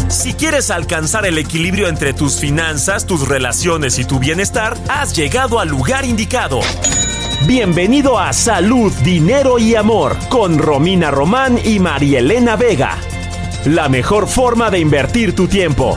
Si quieres alcanzar el equilibrio entre tus finanzas, tus relaciones y tu bienestar, has llegado al lugar indicado. Bienvenido a Salud, Dinero y Amor con Romina Román y Marielena Vega. La mejor forma de invertir tu tiempo.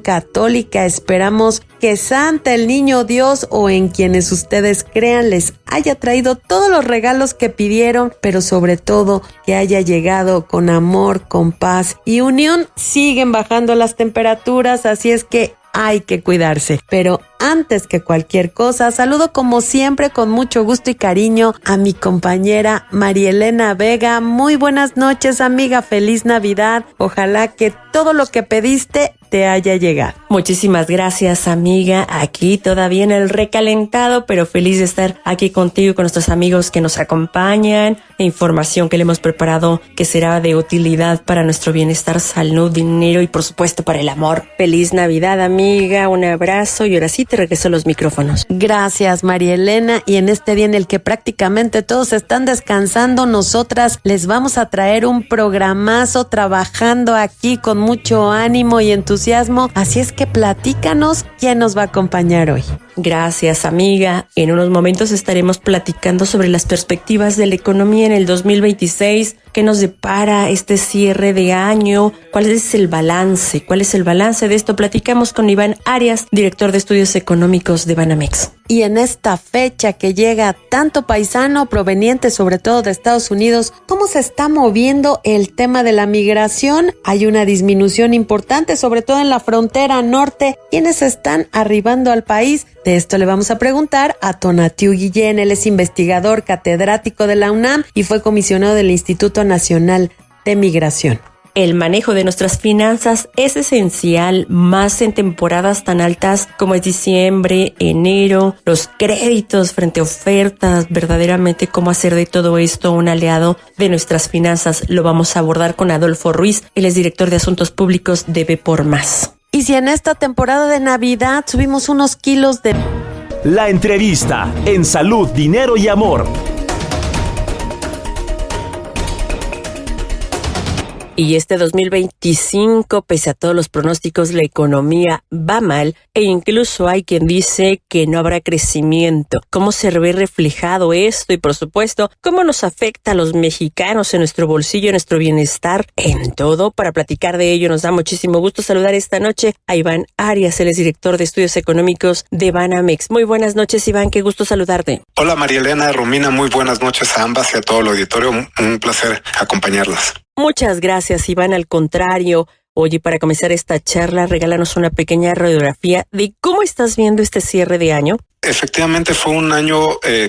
Católica, esperamos que Santa, el Niño Dios o en quienes ustedes crean les haya traído todos los regalos que pidieron, pero sobre todo que haya llegado con amor, con paz y unión. Siguen bajando las temperaturas, así es que hay que cuidarse. Pero antes que cualquier cosa, saludo como siempre con mucho gusto y cariño a mi compañera Marielena Vega. Muy buenas noches, amiga. Feliz Navidad. Ojalá que todo lo que pediste te haya llegado. Muchísimas gracias, amiga. Aquí todavía en el recalentado, pero feliz de estar aquí contigo y con nuestros amigos que nos acompañan. Información que le hemos preparado que será de utilidad para nuestro bienestar, salud, dinero y por supuesto para el amor. Feliz Navidad, amiga. Un abrazo y ahora sí te regreso los micrófonos. Gracias, María Elena. Y en este día en el que prácticamente todos están descansando, nosotras les vamos a traer un programazo trabajando aquí con mucho ánimo y entusiasmo. Así es que platícanos quién nos va a acompañar hoy. Gracias, amiga. En unos momentos estaremos platicando sobre las perspectivas de la economía en el 2026, qué nos depara este cierre de año, cuál es el balance de esto. Platicamos con Iván Arias, director de estudios económicos de Banamex. Y en esta fecha que llega tanto paisano proveniente sobre todo de Estados Unidos, ¿cómo se está moviendo el tema de la migración? Hay una disminución importante, sobre todo en la frontera norte. ¿Quiénes están arribando al país? De esto le vamos a preguntar a Tonatiu Guillén. Él es investigador catedrático de la UNAM y fue comisionado del Instituto Nacional de Migración. El manejo de nuestras finanzas es esencial, más en temporadas tan altas como es diciembre, enero, los créditos frente a ofertas, verdaderamente cómo hacer de todo esto un aliado de nuestras finanzas. Lo vamos a abordar con Adolfo Ruiz, él es director de Asuntos Públicos de B por Más. Y si en esta temporada de Navidad subimos unos kilos de... La entrevista en Salud, Dinero y Amor. Y este 2025, pese a todos los pronósticos, la economía va mal e incluso hay quien dice que no habrá crecimiento. ¿Cómo se ve reflejado esto? Y por supuesto, ¿cómo nos afecta a los mexicanos en nuestro bolsillo, en nuestro bienestar, en todo? Para platicar de ello nos da muchísimo gusto saludar esta noche a Iván Arias, él es director de estudios económicos de Banamex. Muy buenas noches, Iván, qué gusto saludarte. Hola, María Elena, Romina, muy buenas noches a ambas y a todo el auditorio. Un placer acompañarlas. Muchas gracias, Iván. Al contrario, oye, para comenzar esta charla, regálanos una pequeña radiografía de cómo estás viendo este cierre de año. Efectivamente fue un año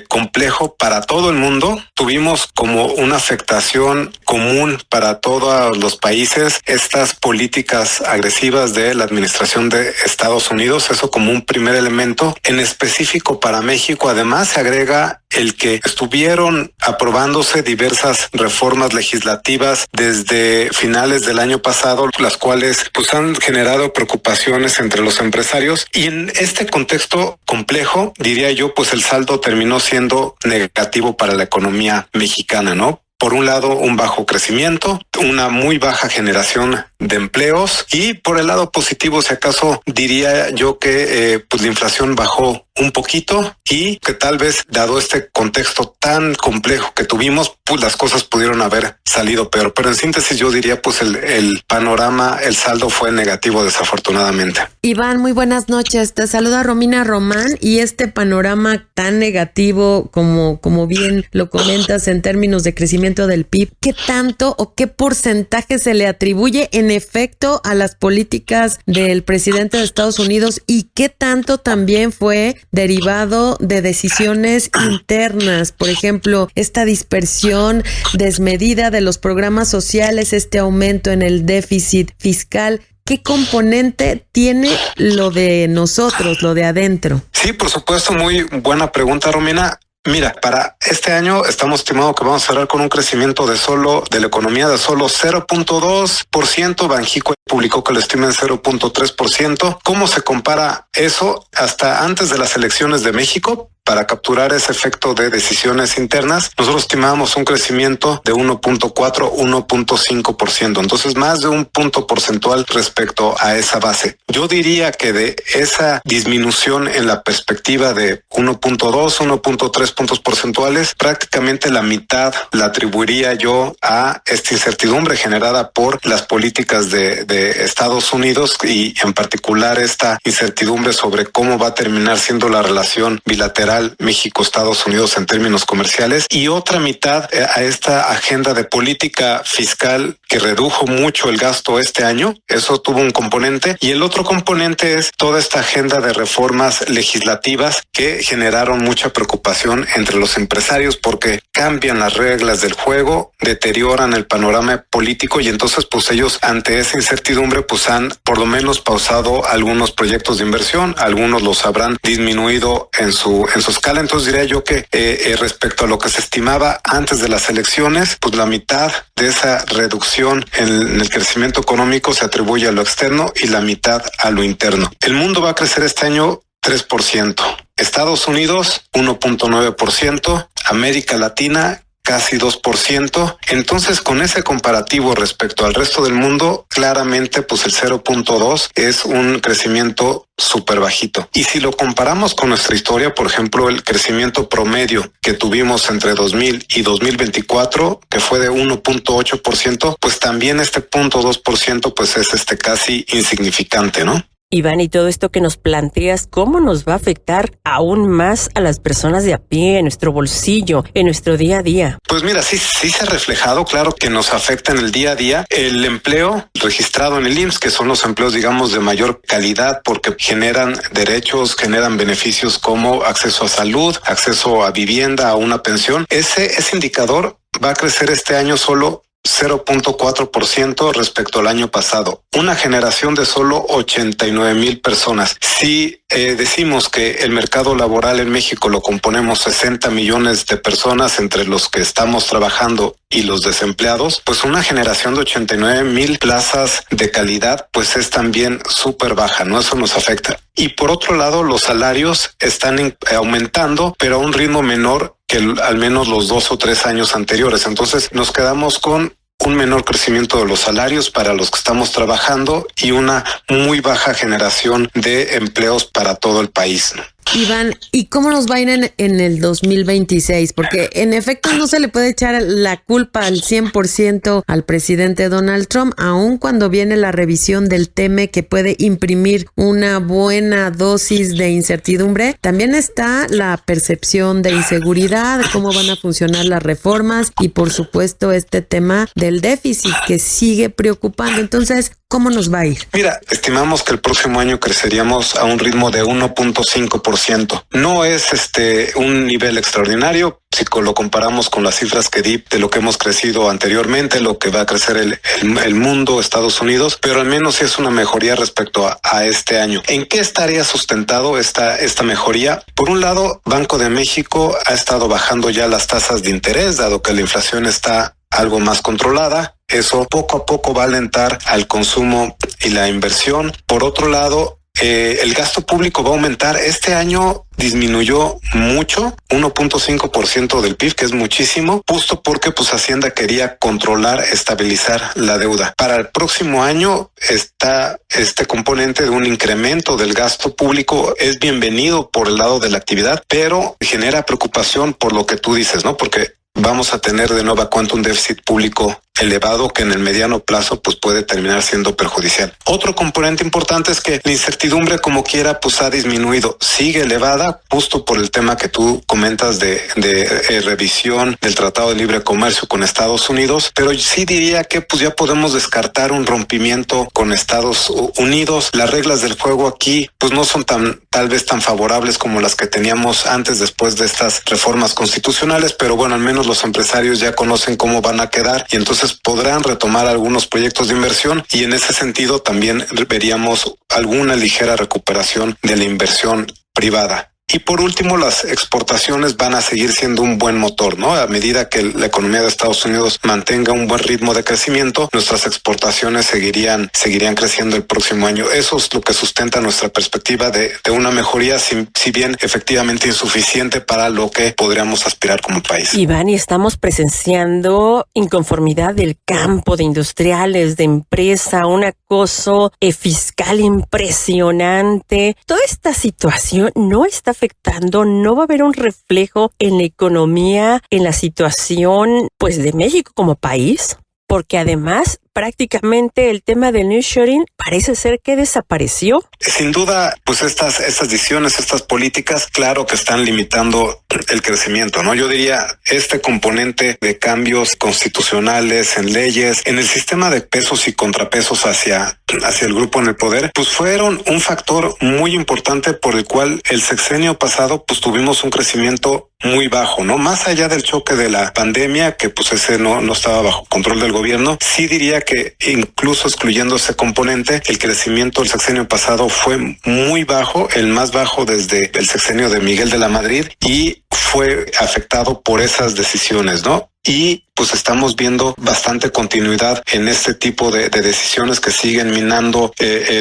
complejo para todo el mundo. Tuvimos como una afectación común para todos los países estas políticas agresivas de la administración de Estados Unidos. Eso como un primer elemento. En específico para México, además, se agrega el que estuvieron aprobándose diversas reformas legislativas desde finales del año pasado, las cuales pues han generado preocupaciones entre los empresarios. Y en este contexto complejo, diría yo, pues el saldo terminó siendo negativo para la economía mexicana, ¿no? Por un lado, un bajo crecimiento, una muy baja generación de empleos y por el lado positivo, si acaso, diría yo que pues la inflación bajó un poquito y que tal vez, dado este contexto tan complejo que tuvimos, pues las cosas pudieron haber salido peor. Pero en síntesis yo diría pues el panorama, el saldo fue negativo desafortunadamente. Iván, muy buenas noches. Te saluda Romina Román y este panorama tan negativo como bien lo comentas en términos de crecimiento del PIB, ¿qué tanto o qué porcentaje se le atribuye en efecto a las políticas del presidente de Estados Unidos y qué tanto también fue derivado de decisiones internas? Por ejemplo, esta dispersión desmedida de los programas sociales, este aumento en el déficit fiscal. ¿Qué componente tiene lo de nosotros, lo de adentro? Sí, por supuesto, muy buena pregunta, Romina. Mira, para este año estamos estimando que vamos a cerrar con un crecimiento de la economía de solo 0.2%. Banjico publicó que lo estima en 0.3%. ¿Cómo se compara eso? Hasta antes de las elecciones de México, para capturar ese efecto de decisiones internas, nosotros estimábamos un crecimiento de 1.4-1.5%. Entonces, más de un punto porcentual respecto a esa base. Yo diría que de esa disminución en la perspectiva de 1.2, 1.3 puntos porcentuales, prácticamente la mitad la atribuiría yo a esta incertidumbre generada por las políticas de Estados Unidos y en particular esta incertidumbre sobre cómo va a terminar siendo la relación bilateral México-Estados Unidos en términos comerciales, y otra mitad a esta agenda de política fiscal que redujo mucho el gasto este año. Eso tuvo un componente, y el otro componente es toda esta agenda de reformas legislativas que generaron mucha preocupación entre los empresarios porque cambian las reglas del juego, deterioran el panorama político, y entonces pues ellos ante esa incertidumbre pues han por lo menos pausado algunos proyectos de inversión, algunos los habrán disminuido en su escala. Entonces diría yo que respecto a lo que se estimaba antes de las elecciones, pues la mitad de esa reducción en el crecimiento económico se atribuye a lo externo y la mitad a lo interno. El mundo va a crecer este año 3%, Estados Unidos 1.9%, América Latina casi 2%. Entonces, con ese comparativo respecto al resto del mundo, claramente pues el 0.2 es un crecimiento súper bajito. Y si lo comparamos con nuestra historia, por ejemplo, el crecimiento promedio que tuvimos entre 2000 y 2024, que fue de 1.8%, pues también este 0.2% pues es casi insignificante, ¿no? Iván, y todo esto que nos planteas, ¿cómo nos va a afectar aún más a las personas de a pie, en nuestro bolsillo, en nuestro día a día? Pues mira, sí se ha reflejado, claro que nos afecta en el día a día. El empleo registrado en el IMSS, que son los empleos, digamos, de mayor calidad, porque generan derechos, generan beneficios como acceso a salud, acceso a vivienda, a una pensión. Ese indicador va a crecer este año solo 0.4% respecto al año pasado. Una generación de solo 89,000 personas. Si decimos que el mercado laboral en México lo componemos 60 millones de personas entre los que estamos trabajando y los desempleados, pues una generación de 89,000 plazas de calidad pues es también súper baja, ¿no? Eso nos afecta. Y por otro lado, los salarios están aumentando, pero a un ritmo menor que al menos los 2 o 3 años anteriores. Entonces nos quedamos con un menor crecimiento de los salarios para los que estamos trabajando y una muy baja generación de empleos para todo el país, ¿no? Iván, ¿y cómo nos va a ir en el 2026? Porque en efecto no se le puede echar la culpa al 100% al presidente Donald Trump, aun cuando viene la revisión del TEME que puede imprimir una buena dosis de incertidumbre. También está la percepción de inseguridad, cómo van a funcionar las reformas y por supuesto este tema del déficit que sigue preocupando. Entonces, ¿cómo nos va a ir? Mira, estimamos que el próximo año creceríamos a un ritmo de 1.5%. No es un nivel extraordinario si lo comparamos con las cifras que di de lo que hemos crecido anteriormente, lo que va a crecer el mundo, Estados Unidos, pero al menos es una mejoría respecto a este año. ¿En qué estaría sustentado esta mejoría? Por un lado, Banco de México ha estado bajando ya las tasas de interés, dado que la inflación está algo más controlada. Eso poco a poco va a alentar al consumo y la inversión. Por otro lado, el gasto público va a aumentar. Este año disminuyó mucho, 1.5% del PIB, que es muchísimo, justo porque pues Hacienda quería controlar, estabilizar la deuda. Para el próximo año está este componente de un incremento del gasto público, es bienvenido por el lado de la actividad, pero genera preocupación por lo que tú dices, ¿no? Porque vamos a tener de nueva cuenta un déficit público elevado que en el mediano plazo pues puede terminar siendo perjudicial. Otro componente importante es que la incertidumbre como quiera pues ha disminuido, sigue elevada justo por el tema que tú comentas de revisión del Tratado de Libre Comercio con Estados Unidos, pero sí diría que pues ya podemos descartar un rompimiento con Estados Unidos. Las reglas del juego aquí pues no son tal vez tan favorables como las que teníamos antes después de estas reformas constitucionales, pero bueno, al menos los empresarios ya conocen cómo van a quedar y entonces podrán retomar algunos proyectos de inversión y en ese sentido también veríamos alguna ligera recuperación de la inversión privada. Y por último, las exportaciones van a seguir siendo un buen motor, ¿no? A medida que la economía de Estados Unidos mantenga un buen ritmo de crecimiento, nuestras exportaciones seguirían creciendo el próximo año. Eso es lo que sustenta nuestra perspectiva de una mejoría, si bien efectivamente insuficiente para lo que podríamos aspirar como país. Iván, y estamos presenciando inconformidad del campo, de industriales, de empresa, un acoso fiscal impresionante. Toda esta situación no está afectando, no va a haber un reflejo en la economía, en la situación pues de México como país, porque además prácticamente el tema del nearshoring parece ser que desapareció. Sin duda, pues estas decisiones, estas políticas, claro que están limitando el crecimiento, ¿no? Yo diría, este componente de cambios constitucionales en leyes, en el sistema de pesos y contrapesos hacia el grupo en el poder, pues fueron un factor muy importante por el cual el sexenio pasado pues tuvimos un crecimiento muy bajo, ¿no? Más allá del choque de la pandemia, que pues ese no estaba bajo control del gobierno, sí diría que incluso excluyendo ese componente, el crecimiento del sexenio pasado fue muy bajo, el más bajo desde el sexenio de Miguel de la Madrid, y fue afectado por esas decisiones, ¿no? Y pues estamos viendo bastante continuidad en este tipo de decisiones que siguen minando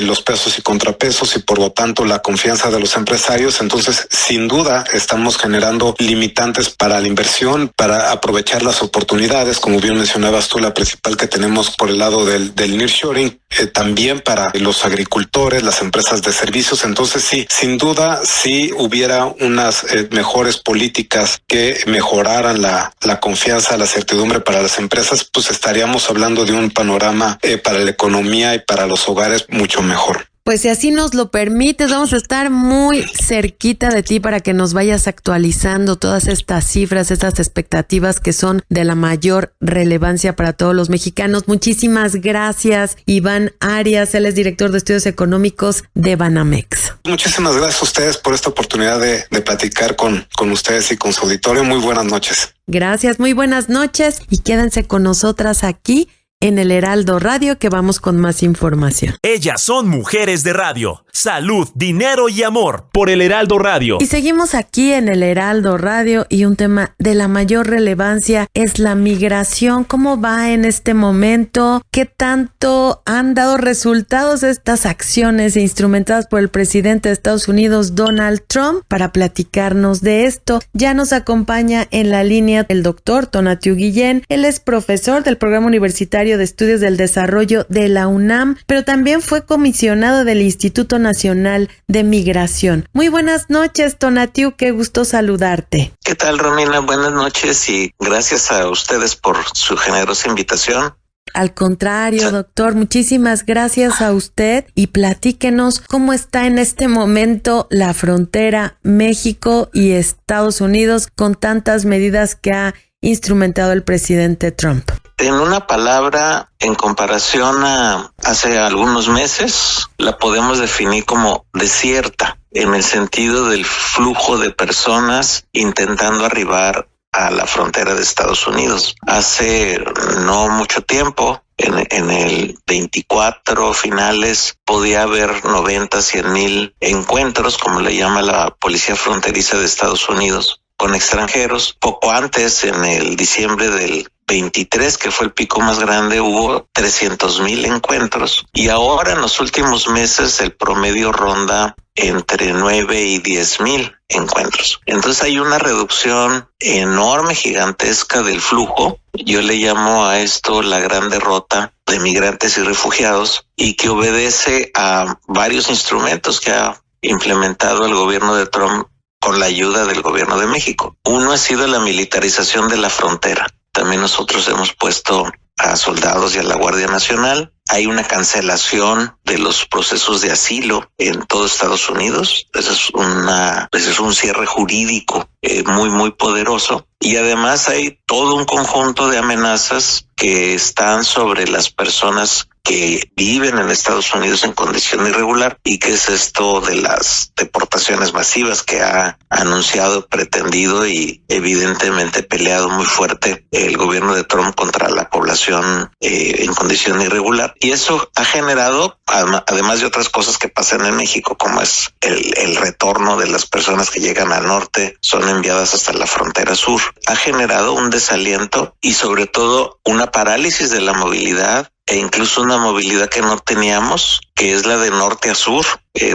los pesos y contrapesos y por lo tanto la confianza de los empresarios. Entonces, sin duda, estamos generando limitantes para la inversión, para aprovechar las oportunidades, como bien mencionabas tú, la principal que tenemos por el lado del nearshoring, también para los agricultores, las empresas de servicios. Entonces, sí, sin duda, si hubiera unas mejores políticas que mejoraran la confianza, la certidumbre para las empresas, pues estaríamos hablando de un panorama para la economía y para los hogares mucho mejor. Pues si así nos lo permites, vamos a estar muy cerquita de ti para que nos vayas actualizando todas estas cifras, estas expectativas que son de la mayor relevancia para todos los mexicanos. Muchísimas gracias, Iván Arias, él es director de estudios económicos de Banamex. Muchísimas gracias a ustedes por esta oportunidad de platicar con ustedes y con su auditorio. Muy buenas noches. Gracias, muy buenas noches y quédense con nosotras aquí en el Heraldo Radio, que vamos con más información. Ellas son mujeres de radio. Salud, dinero y amor por el Heraldo Radio. Y seguimos aquí en el Heraldo Radio y un tema de la mayor relevancia es la migración. ¿Cómo va en este momento? ¿Qué tanto han dado resultados estas acciones instrumentadas por el presidente de Estados Unidos, Donald Trump? Para platicarnos de esto, ya nos acompaña en la línea el doctor Tonatiuh Guillén. Él es profesor del Programa Universitario de Estudios del Desarrollo de la UNAM, pero también fue comisionado del Instituto Nacional de Migración. Muy buenas noches, Tonatiuh, qué gusto saludarte. ¿Qué tal, Romina? Buenas noches y gracias a ustedes por su generosa invitación. Al contrario, doctor, muchísimas gracias a usted y platíquenos cómo está en este momento la frontera México y Estados Unidos con tantas medidas que ha instrumentado el presidente Trump. En una palabra, en comparación a hace algunos meses, la podemos definir como desierta, en el sentido del flujo de personas intentando arribar a la frontera de Estados Unidos. Hace no mucho tiempo, en el 24 finales, podía haber 90, 100,000 encuentros, como le llama la Policía Fronteriza de Estados Unidos, con extranjeros. Poco antes, en el diciembre del 23, que fue el pico más grande, hubo 300,000 encuentros, y ahora en los últimos meses el promedio ronda entre 9 y 10,000 encuentros. Entonces hay una reducción enorme, gigantesca del flujo. Yo le llamo a esto la gran derrota de migrantes y refugiados, y que obedece a varios instrumentos que ha implementado el gobierno de Trump con la ayuda del gobierno de México. Uno ha sido la militarización de la frontera. También nosotros hemos puesto a soldados y a la Guardia Nacional. Hay una cancelación de los procesos de asilo en todo Estados Unidos. Ese es un cierre jurídico muy, muy poderoso. Y además hay todo un conjunto de amenazas que están sobre las personas que viven en Estados Unidos en condición irregular. ¿Y qué es esto de las deportaciones masivas que ha anunciado, pretendido y evidentemente peleado muy fuerte el gobierno de Trump contra la población en condición irregular? Y eso ha generado, además de otras cosas que pasan en México, como es el retorno de las personas que llegan al norte, son enviadas hasta la frontera sur, ha generado un desaliento y sobre todo una parálisis de la movilidad, e incluso una movilidad que no teníamos, que es la de norte a sur,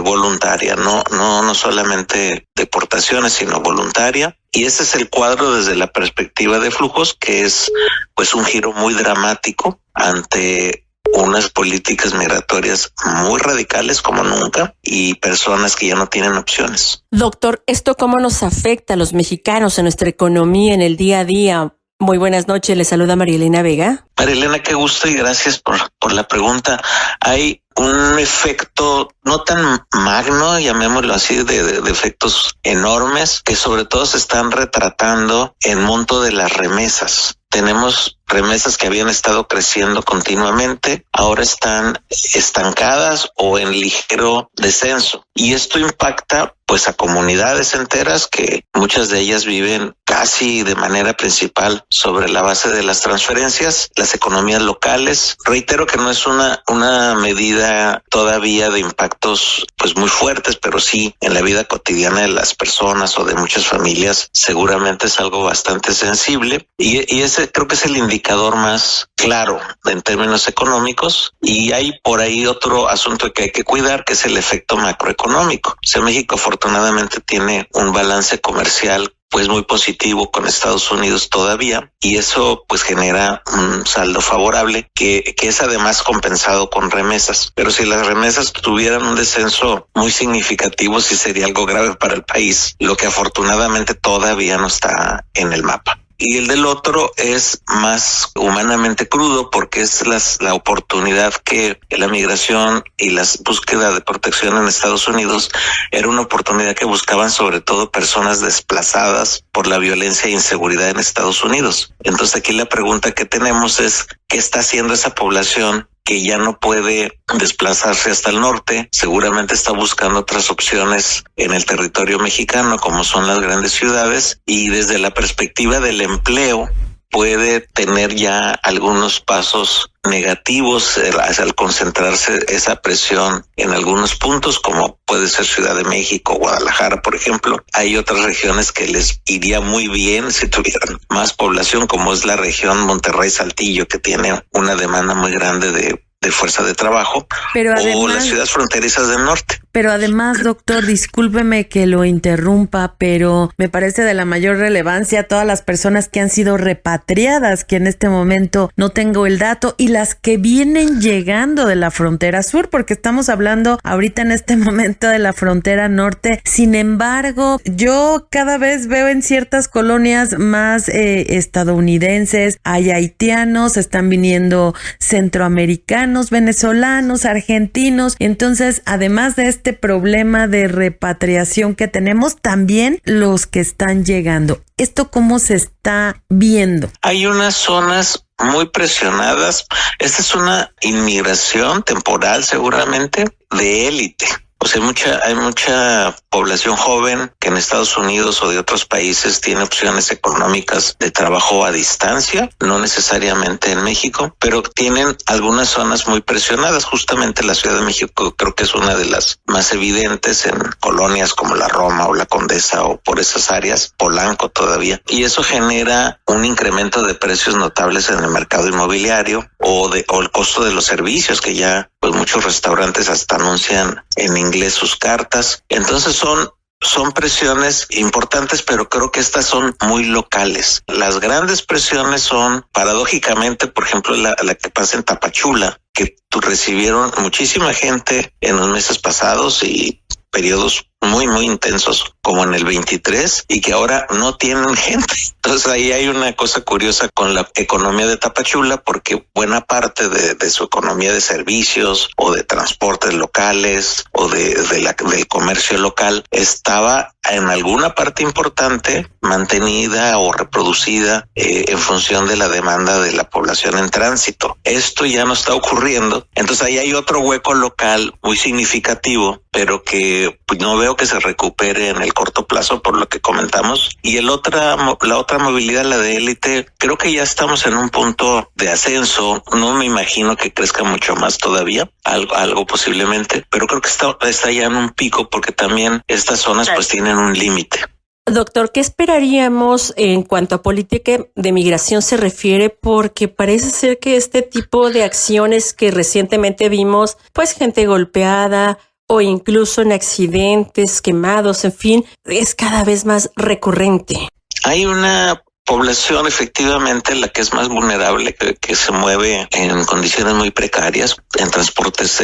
voluntaria, no solamente deportaciones, sino voluntaria. Y ese es el cuadro desde la perspectiva de flujos, que es pues un giro muy dramático ante unas políticas migratorias muy radicales como nunca y personas que ya no tienen opciones. Doctor, ¿esto cómo nos afecta a los mexicanos en nuestra economía en el día a día? Muy buenas noches, le saluda María Elena Vega. María Elena, qué gusto y gracias por la pregunta. Hay un efecto no tan magno, llamémoslo así, de efectos enormes que sobre todo se están retratando en monto de las remesas. Tenemos remesas que habían estado creciendo continuamente, ahora están estancadas o en ligero descenso. Y esto impacta pues a comunidades enteras que muchas de ellas viven casi de manera principal sobre la base de las transferencias, las economías locales. Reitero que no es una medida todavía de impactos pues muy fuertes, pero sí en la vida cotidiana de las personas o de muchas familias seguramente es algo bastante sensible y ese creo que es el indicador más claro en términos económicos. Y hay por ahí otro asunto que hay que cuidar, que es el efecto macroeconómico. O sea, México afortunadamente tiene un balance comercial pues muy positivo con Estados Unidos todavía, y eso pues genera un saldo favorable que es además compensado con remesas. Pero si las remesas tuvieran un descenso muy significativo, sí sería algo grave para el país, lo que afortunadamente todavía no está en el mapa. Y el del otro es más humanamente crudo porque es la oportunidad que la migración y la búsqueda de protección en Estados Unidos era una oportunidad que buscaban sobre todo personas desplazadas por la violencia e inseguridad en Estados Unidos. Entonces aquí la pregunta que tenemos es ¿qué está haciendo esa población que ya no puede desplazarse hasta el norte? Seguramente está buscando otras opciones en el territorio mexicano, como son las grandes ciudades, y desde la perspectiva del empleo puede tener ya algunos pasos negativos al concentrarse esa presión en algunos puntos, como puede ser Ciudad de México, Guadalajara, por ejemplo. Hay otras regiones que les iría muy bien si tuvieran más población, como es la región Monterrey-Saltillo, que tiene una demanda muy grande de fuerza de trabajo, pero además, o las ciudades fronterizas del norte. Pero además, doctor, discúlpeme que lo interrumpa, pero me parece de la mayor relevancia todas las personas que han sido repatriadas, que en este momento no tengo el dato, y las que vienen llegando de la frontera sur, porque estamos hablando ahorita en este momento de la frontera norte. Sin embargo, yo cada vez veo en ciertas colonias más estadounidenses, hay haitianos, están viniendo centroamericanos, venezolanos, argentinos. Entonces, además de este problema de repatriación que tenemos, también los que están llegando. ¿Esto cómo se está viendo? Hay unas zonas muy presionadas. Esta es una inmigración temporal seguramente de élite. O sea, hay mucha población joven que en Estados Unidos o de otros países tiene opciones económicas de trabajo a distancia, no necesariamente en México, pero tienen algunas zonas muy presionadas. Justamente la Ciudad de México creo que es una de las más evidentes en colonias como la Roma o la Condesa o por esas áreas, Polanco todavía. Y eso genera un incremento de precios notables en el mercado inmobiliario o el costo de los servicios, que ya pues muchos restaurantes hasta anuncian en inglés sus cartas. Entonces son presiones importantes, pero creo que estas son muy locales. Las grandes presiones son, paradójicamente, por ejemplo, la que pasa en Tapachula, que recibieron muchísima gente en los meses pasados y periodos muy, muy intensos, como en el 23, y que ahora no tienen gente. Entonces ahí hay una cosa curiosa con la economía de Tapachula, porque buena parte de su economía de servicios o de transportes locales o del comercio local estaba en alguna parte importante mantenida o reproducida en función de la demanda de la población en tránsito. Esto ya no está ocurriendo. Entonces ahí hay otro hueco local muy significativo, pero que pues, no veo que se recupere en el corto plazo por lo que comentamos. Y la otra movilidad, la de élite, creo que ya estamos en un punto de ascenso. No me imagino que crezca mucho más todavía, algo posiblemente, pero creo que está ya en un pico, porque también estas zonas pues tienen un límite. Doctor, ¿qué esperaríamos en cuanto a política de migración se refiere? Porque parece ser que este tipo de acciones que recientemente vimos, pues gente golpeada o incluso en accidentes, quemados, en fin, es cada vez más recurrente. Hay una población efectivamente la que es más vulnerable, que se mueve en condiciones muy precarias, en transportes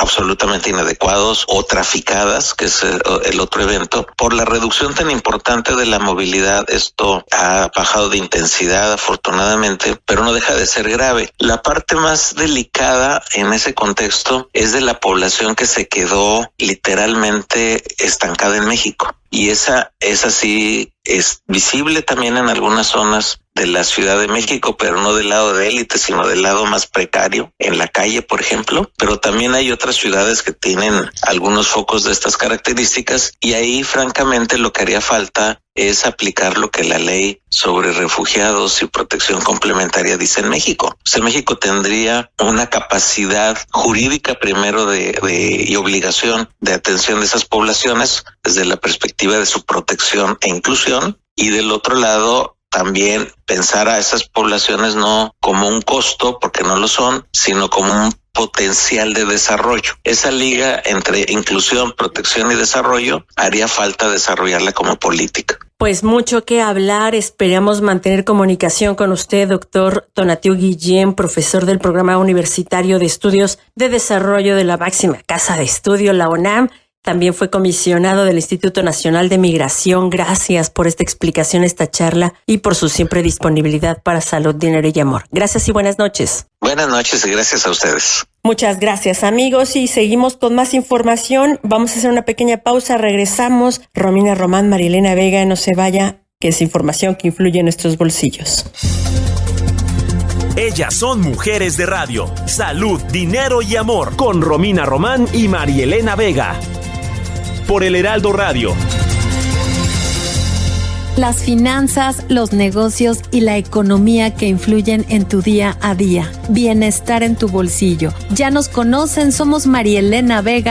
absolutamente inadecuados o traficadas, que es el otro evento. Por la reducción tan importante de la movilidad, esto ha bajado de intensidad afortunadamente, pero no deja de ser grave. La parte más delicada en ese contexto es de la población que se quedó literalmente estancada en México. Y esa sí es visible también en algunas zonas de la Ciudad de México, pero no del lado de élite, sino del lado más precario, en la calle, por ejemplo. Pero también hay otras ciudades que tienen algunos focos de estas características, y ahí, francamente, lo que haría falta es aplicar lo que la ley sobre refugiados y protección complementaria dice en México. O sea, México tendría una capacidad jurídica primero y obligación de atención de esas poblaciones desde la perspectiva de su protección e inclusión, y del otro lado también pensar a esas poblaciones no como un costo, porque no lo son, sino como un potencial de desarrollo. Esa liga entre inclusión, protección y desarrollo haría falta desarrollarla como política. Pues mucho que hablar. Esperamos mantener comunicación con usted, doctor Tonatiuh Guillén, profesor del Programa Universitario de Estudios de Desarrollo de la máxima casa de estudio, la UNAM. También fue comisionado del Instituto Nacional de Migración. Gracias por esta explicación, esta charla, y por su siempre disponibilidad para salud, dinero y amor. Gracias y buenas noches. Buenas noches y gracias a ustedes. Muchas gracias, amigos, y seguimos con más información. Vamos a hacer una pequeña pausa, regresamos. Romina Román, Marielena Vega, no se vaya, que es información que influye en nuestros bolsillos. Ellas son mujeres de radio. Salud, dinero y amor. Con Romina Román y Marielena Vega. Por el Heraldo Radio. Las finanzas, los negocios y la economía que influyen en tu día a día. Bienestar en tu bolsillo. Ya nos conocen, somos Marielena Vega